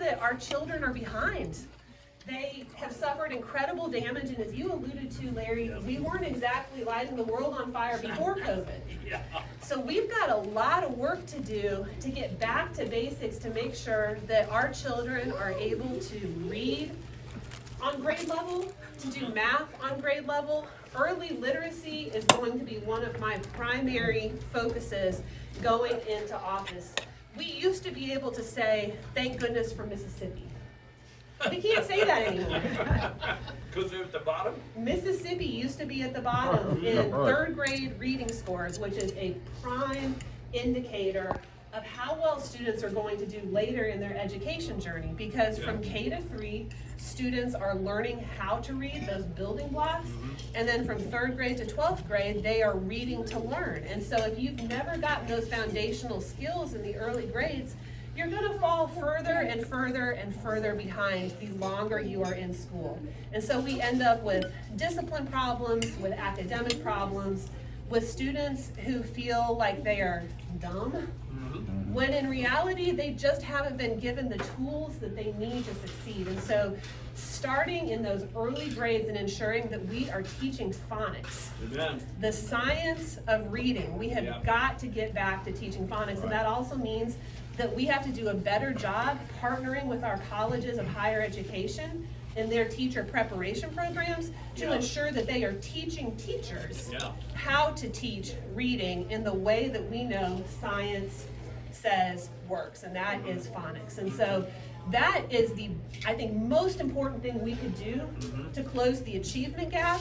that our children are behind. They have suffered incredible damage, and as you alluded to, Larry, we weren't exactly lighting the world on fire before COVID. So we've got a lot of work to do to get back to basics to make sure that our children are able to read on grade level, to do math on grade level. Early literacy is going to be one of my primary focuses going into office. We used to be able to say, thank goodness for Mississippi. We can't say that anymore. Because they're at the bottom? Mississippi used to be at the bottom in third grade reading scores, which is a prime indicator of how well students are going to do later in their education journey. Because from K to 3, students are learning how to read, those building blocks. And then from third grade to 12th grade, they are reading to learn. And so if you've never gotten those foundational skills in the early grades, you're going to fall further and further and further behind the longer you are in school. And so we end up with discipline problems, with academic problems, with students who feel like they are dumb, when in reality they just haven't been given the tools that they need to succeed. And so starting in those early grades and ensuring that we are teaching phonics, the science of reading, we have got to get back to teaching phonics. And that also means that we have to do a better job partnering with our colleges of higher education in their teacher preparation programs to ensure that they are teaching teachers how to teach reading in the way that we know science says works, and that is phonics. And so that is the, I think, most important thing we could do to close the achievement gap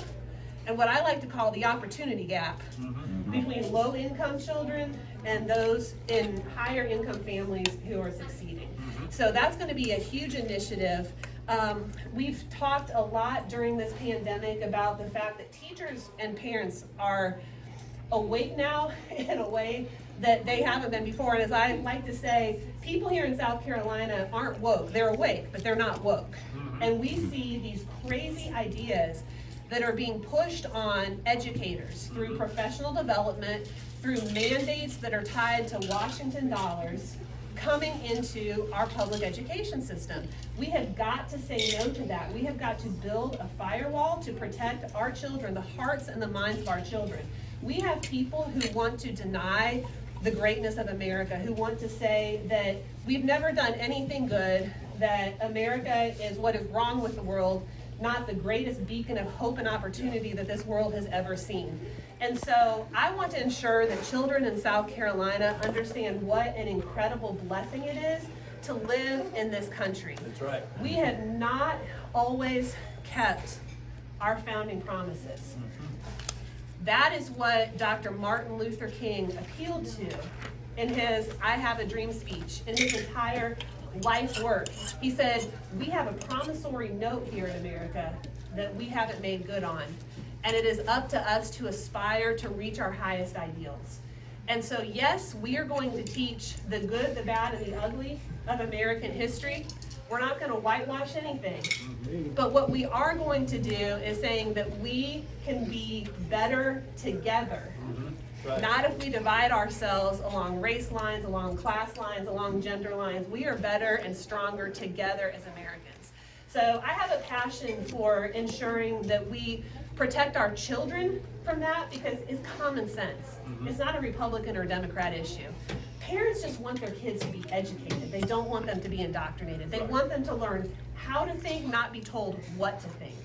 and what I like to call the opportunity gap between low-income children and those in higher income families who are succeeding. So that's going to be a huge initiative. We've talked a lot during this pandemic about the fact that teachers and parents are awake now in a way that they haven't been before. And as I like to say, people here in South Carolina aren't woke. They're awake, but they're not woke. And we see these crazy ideas that are being pushed on educators through professional development, through mandates that are tied to Washington dollars coming into our public education system. We have got to say no to that. We have got to build a firewall to protect our children, the hearts and the minds of our children. We have people who want to deny the greatness of America, who want to say that we've never done anything good, that America is what is wrong with the world, not the greatest beacon of hope and opportunity that this world has ever seen. And so I want to ensure that children in South Carolina understand what an incredible blessing it is to live in this country. That's right. We have not always kept our founding promises. That is what Dr. Martin Luther King appealed to in his I Have a Dream speech, in his entire life work. He said, we have a promissory note here in America that we haven't made good on. And it is up to us to aspire to reach our highest ideals. And so, yes, we are going to teach the good, the bad, and the ugly of American history. We're not going to whitewash anything. But what we are going to do is saying that we can be better together. Right. Not if we divide ourselves along race lines, along class lines, along gender lines. We are better and stronger together as Americans. So I have a passion for ensuring that we protect our children from that because it's common sense. It's not a Republican or Democrat issue. Parents just want their kids to be educated. They don't want them to be indoctrinated. They want them to learn how to think, not be told what to think.